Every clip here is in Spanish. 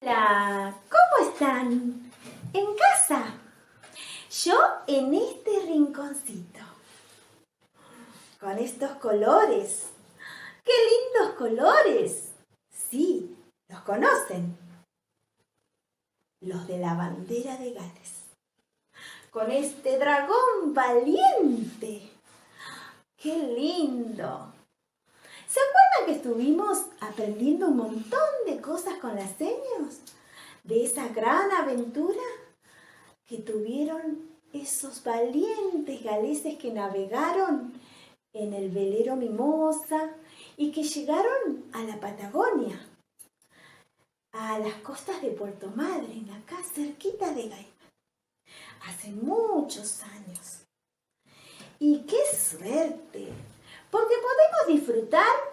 Hola, ¿cómo están? ¿En casa? Yo en este rinconcito, con estos colores. ¡Qué lindos colores! Sí, los conocen. Los de la bandera de Gales. Con este dragón valiente. ¡Qué lindo! ¿Se acuerdan que estuvimos aprendiendo un montón de cosas con las señas? De esa gran aventura que tuvieron esos valientes galeses que navegaron en el velero Mimosa y que llegaron a la Patagonia, a las costas de Puerto Madryn, acá cerquita de Gaimán, hace muchos años. Y qué suerte, porque podemos disfrutar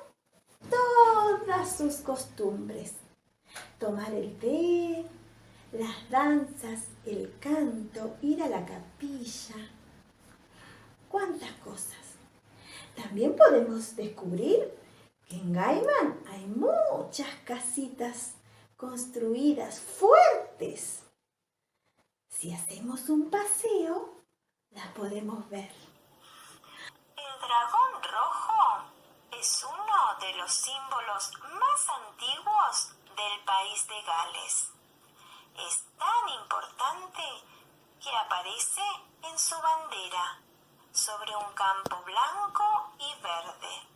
todas sus costumbres, tomar el té, las danzas, el canto, ir a la capilla. ¡Cuántas cosas! También podemos descubrir que en Gaimán hay muchas casitas construidas fuertes. Si hacemos un paseo, las podemos ver. El dragón rojo es uno de los símbolos más antiguos del país de Gales. Es tan importante que aparece en su bandera sobre un campo blanco y verde.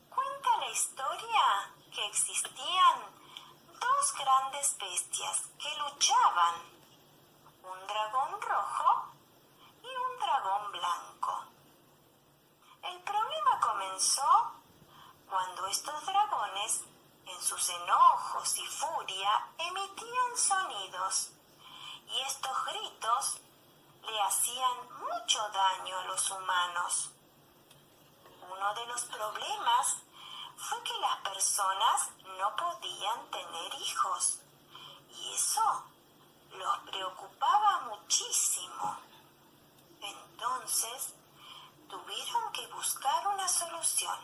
Cuenta la historia que existían dos grandes bestias que luchaban, un dragón rojo y un dragón blanco. El problema comenzó cuando estos dragones, en sus enojos y furia, emitían sonidos, y estos gritos le hacían mucho daño a los humanos. Uno de los problemas fue que las personas no podían tener hijos, y eso los preocupaba muchísimo. Entonces, tuvieron que buscar una solución.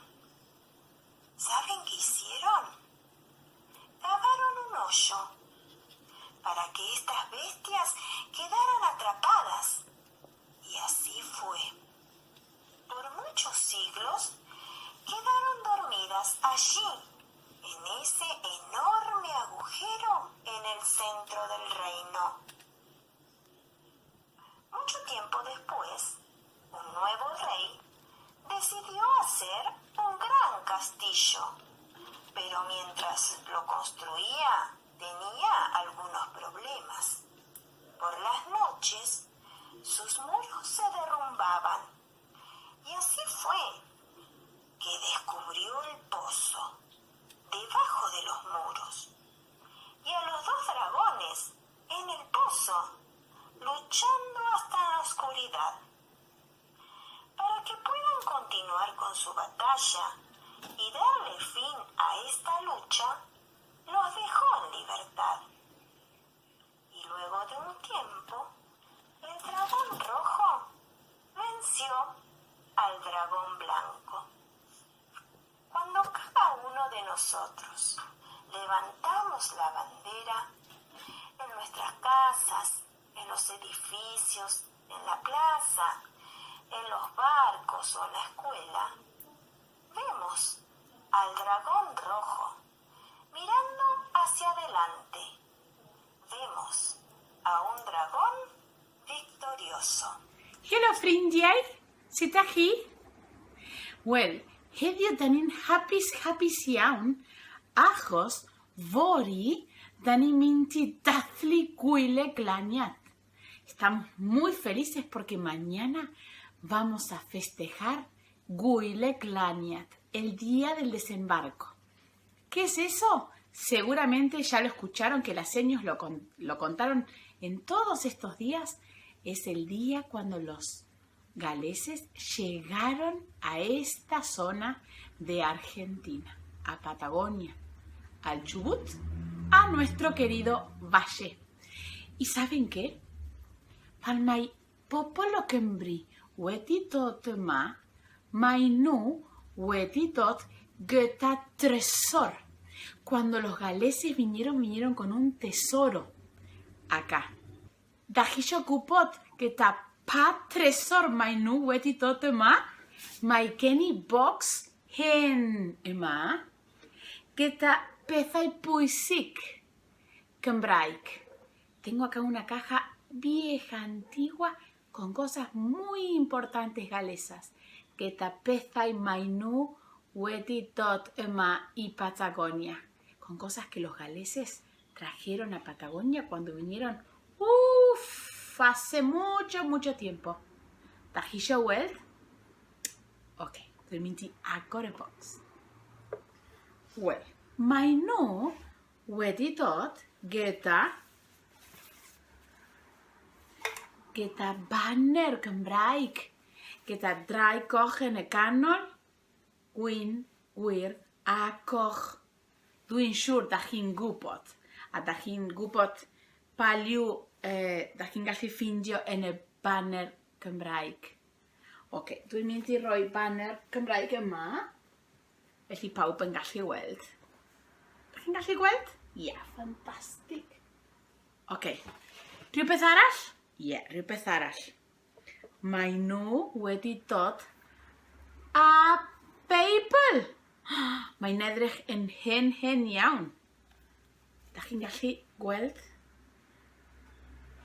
¿Saben qué hicieron? Cavaron un hoyo para que estas bestias quedaran atrapadas. Y así fue. Por muchos siglos quedaron dormidas allí, en ese enorme agujero en el centro del reino. Mucho tiempo después, un nuevo rey decidió hacer un gran castillo, pero mientras lo construía tenía algunos problemas. Por las noches sus muros se derrumbaban, y así fue que descubrió el pozo debajo de los muros y a los dos dragones en el pozo luchando hasta la oscuridad. Para que puedan continuar con su batalla y darle fin a esta lucha, los dejó en libertad. Y luego de un tiempo, el dragón rojo venció al dragón blanco. Cuando cada uno de nosotros levantamos la bandera en nuestras casas, en los edificios, en la plaza, en los barcos o en la escuela, vemos al dragón rojo mirando hacia adelante. Vemos a un dragón victorioso. Hello vriendjij, zit daar hier? Wel, heb je dan een happy iawn? Achos, vori, dan een minti dathli guile glaniat. Estamos muy felices porque mañana vamos a festejar Guile Glaniat, el día del desembarco. ¿Qué es eso? Seguramente ya lo escucharon, que las señas lo contaron en todos estos días. Es el día cuando los galeses llegaron a esta zona de Argentina, a Patagonia, al Chubut, a nuestro querido valle. ¿Y saben qué? Palmai popolo kembri wetitot ma, mainu wetitot geta tresor. Cuando los galeses vinieron con un tesoro acá. Dajillo kupot que ta pa tresor mai nu weti tot ema, mai keni box hen ema, que ta pezai puisik Cymraeg. Tengo acá una caja vieja, antigua, con cosas muy importantes galesas. Que ta pezai mai nu weti tot ema y Patagonia. Con cosas que los galeses trajeron a Patagonia cuando vinieron, hace mucho tiempo. Dajillo welt? Ok, du minti agora box. Well, mai nu wedi tot geta banner Cymraeg. Geta drai koch en y canol, gwyn, wir, a koch. Dwi'n siŵr da chi'n gwybod, a da chi'n gwybod paliw da chi'n gallu ffindio yn y banner Cymraeg. Ok, dwi'n mynd i roi banner Cymraeg yma, felly pawb yn gallu weld. Da chi'n gallu gweld? Ie, ffantastig. Ok, rhywbeth arall? Ie, rhywbeth arall. Mae nhw wedi dod a Beibl. Mae'n edrych yn hen iawn. Da chi'n gallu gweld?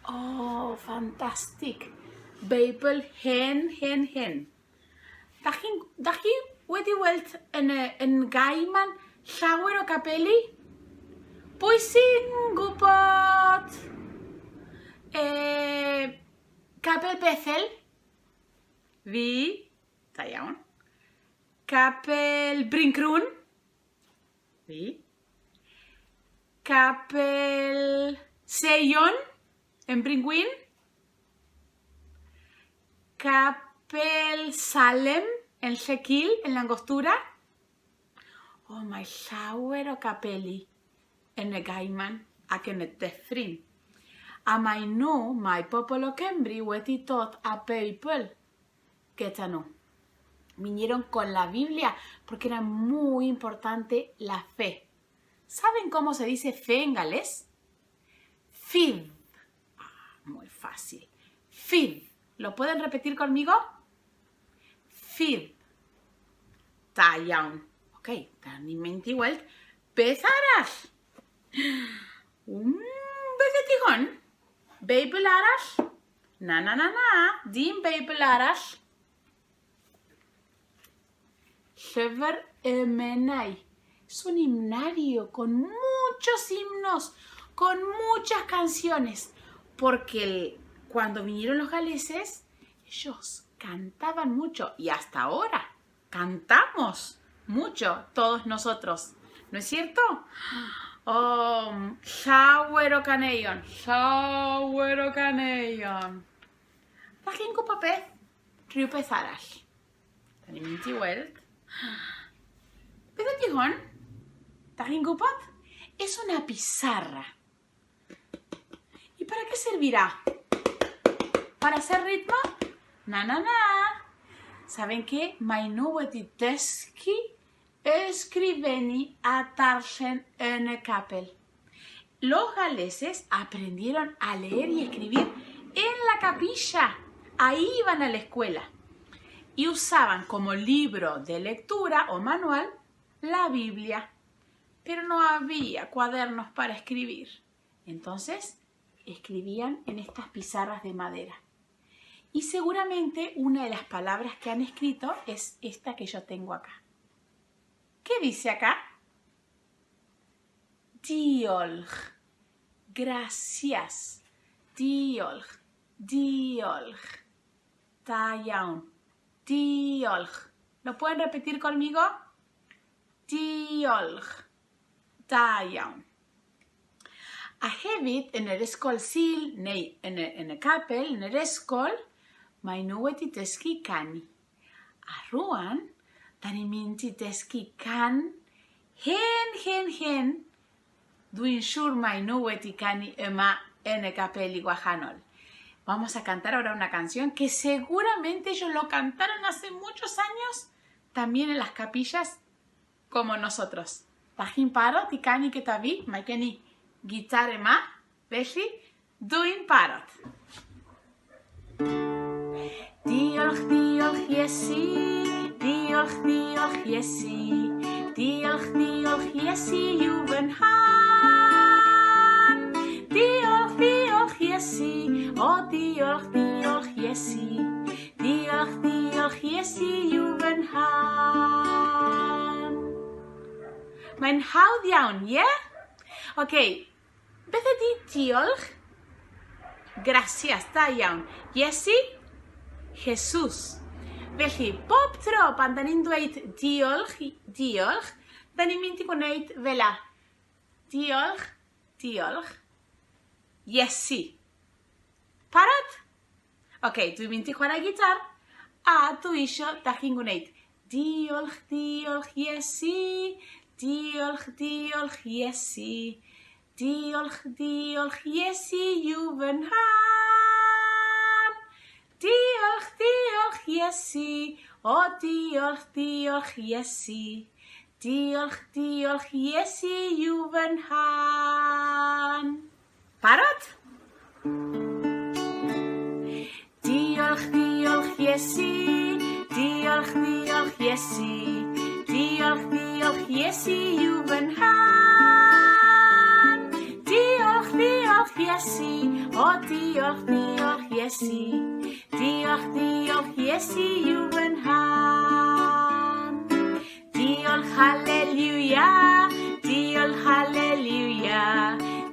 Ffantastig. Beibl hen. Da chi wedi weld yn gaiman llawer o gapeli? Pwy sy'n gwybod? Capel Bethel? Fi? Da iawn. Capel Brincrwn? Fi? Capel Seion? En Bringwyn? Capel Salem? En Llecyl? En Langostura? Mae llawer o capeli yn y gaiman ac yn y dyffryn. A mae pobl o Cymru wedi dod a Beibl gyda nhw. Vinieron con la Biblia porque era muy importante la fe. ¿Saben cómo se dice fe en galés? Fid. Muy fácil. Fid. ¿Lo pueden repetir conmigo? Fid. Da iawn. Ok, da ni'n mynd i weld beth arall. Beth ydy hwn? Beibl arall? Na. Dim Beibl arall. Llyfr y Menai. Es un himnario con muchos himnos, con muchas canciones, porque cuando vinieron los galeses, ellos cantaban mucho y hasta ahora cantamos mucho todos nosotros, ¿no es cierto? Llawer o caneuon. Da chi'n gwybod beth? Rhywbeth arall. Da ni'n mynd i weld. Beth ydy hwn? Da chi'n gwybod? Es una pizarra. ¿Y para qué servirá? ¿Para hacer ritmo? Na. ¿Saben qué? Mae nhw wedi dysgu escribeni a darllen en el capel. Los galeses aprendieron a leer y escribir en la capilla. Ahí iban a la escuela. Y usaban como libro de lectura o manual la Biblia. Pero no había cuadernos para escribir. Entonces, escribían en estas pizarras de madera. Y seguramente una de las palabras que han escrito es esta que yo tengo acá. ¿Qué dice acá? Diolch. Gracias. Diolch. Da iawn. Diolch. ¿Lo pueden repetir conmigo? Diolch. Da iawn. A hefyd, yn yr ysgol Sul, neu yn y capel, yn yr ysgol, mae nhw wedi dysgu canu. A rwan, da ni'n mynd i dysgu can hen. Dwi'n siŵr mae nhw wedi canu yma en y capel i gwahanol. Vamos a cantar ahora una canción que seguramente ellos lo cantaron hace muchos años, también en las capillas como nosotros. Pagin parot, ikani ketavi, maikeni gitare ma, felly, dwy'n parot. Diolch, diolch Iesu, diolch, diolch Iesu, diolch, diolch Iesu yw fy nhan. Diolch, diolch Iesu, o diolch, diolch Iesu, diolch, diolch Iesu yw fy nhan. Mae'n hawdd iawn, ie? Yeah? Okay, beth ydi diolch? Gracias, da iawn. Iesu? Jesus. Felly, bob tro pan da ni'n dweud diolch, diolch, da ni'n mynd i gwneud fela. Diolch, diolch. Iesu. Parod? Okay, dwi'n mynd i chwarae gitar. A dwi isio da chi'n gwneud diolch, diolch Iesu. Diolch, diolch Iesu. Diolch, diolch Iesu yw fy nhan. Diolch, diolch Iesu. O diolch, diolch Iesu. Diolch, diolch Iesu yw fy nhan. Parod? Diolch, diolch Iesu. Diolch, diolch Iesu. Diolch, diolch Iesu yw fy nhan. Diolch, diolch Iesu. O diolch, diolch Iesu. Diolch, diolch Iesu yw fy nhan. Diolch, halleluja. Diolch, halleluja.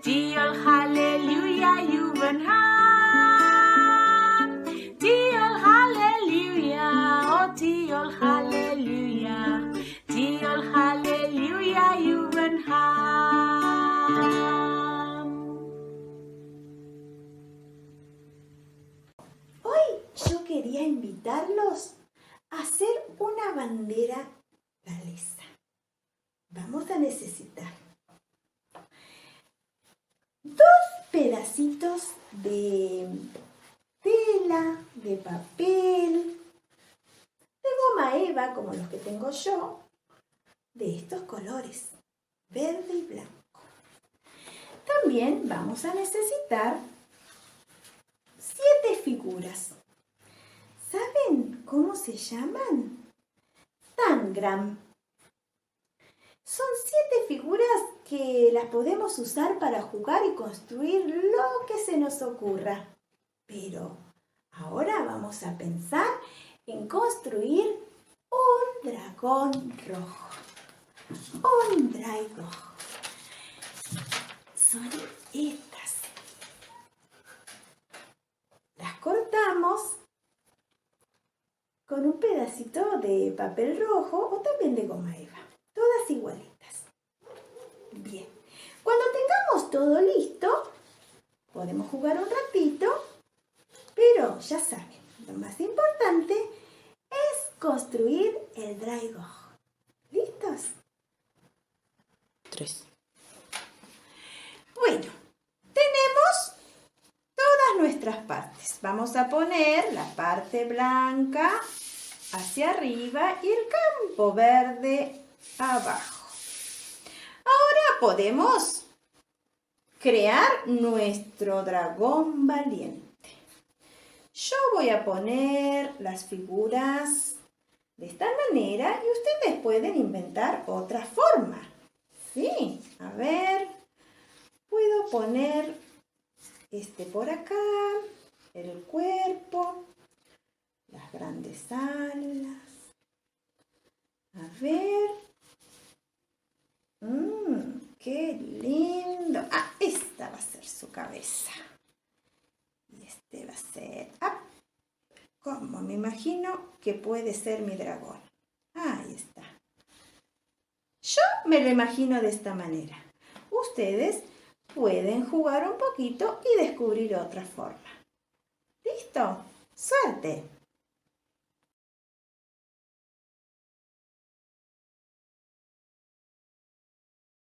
Diolch, halleluja yw fy nhan. Diolch, halleluja. O diolch, halleluja. Diolch, halleluja yw fy nhan. Hoy yo quería invitarlos a hacer una bandera galesa. Vamos a necesitar 2 pedacitos de tela, de papel, de goma eva, como los que tengo yo, de estos colores, verde y blanco. También vamos a necesitar 7 figuras. ¿Saben cómo se llaman? Tangram. Son 7 figuras que las podemos usar para jugar y construir lo que se nos ocurra. Pero ahora vamos a pensar en construir un dragón rojo. Un dragón. Son estas. Las cortamos con un pedacito de papel rojo o también de goma eva. Todas igualitas. Bien. Cuando tengamos todo listo, podemos jugar un ratito, pero ya saben, lo más importante es construir el dragón. ¿Listos? 3. Bueno, tenemos todas nuestras partes. Vamos a poner la parte blanca hacia arriba y el campo verde abajo. Ahora podemos crear nuestro dragón valiente. Yo voy a poner las figuras de esta manera y ustedes pueden inventar otra forma. Sí, a ver, puedo poner este por acá, el cuerpo, las grandes alas. A ver. ¡Qué lindo! Ah, esta va a ser su cabeza. Y este va a ser... ¡Ah! ¿Cómo me imagino que puede ser mi dragón? Ahí está. Yo me lo imagino de esta manera. Ustedes pueden jugar un poquito y descubrir otra forma. ¿Listo? ¡Suerte!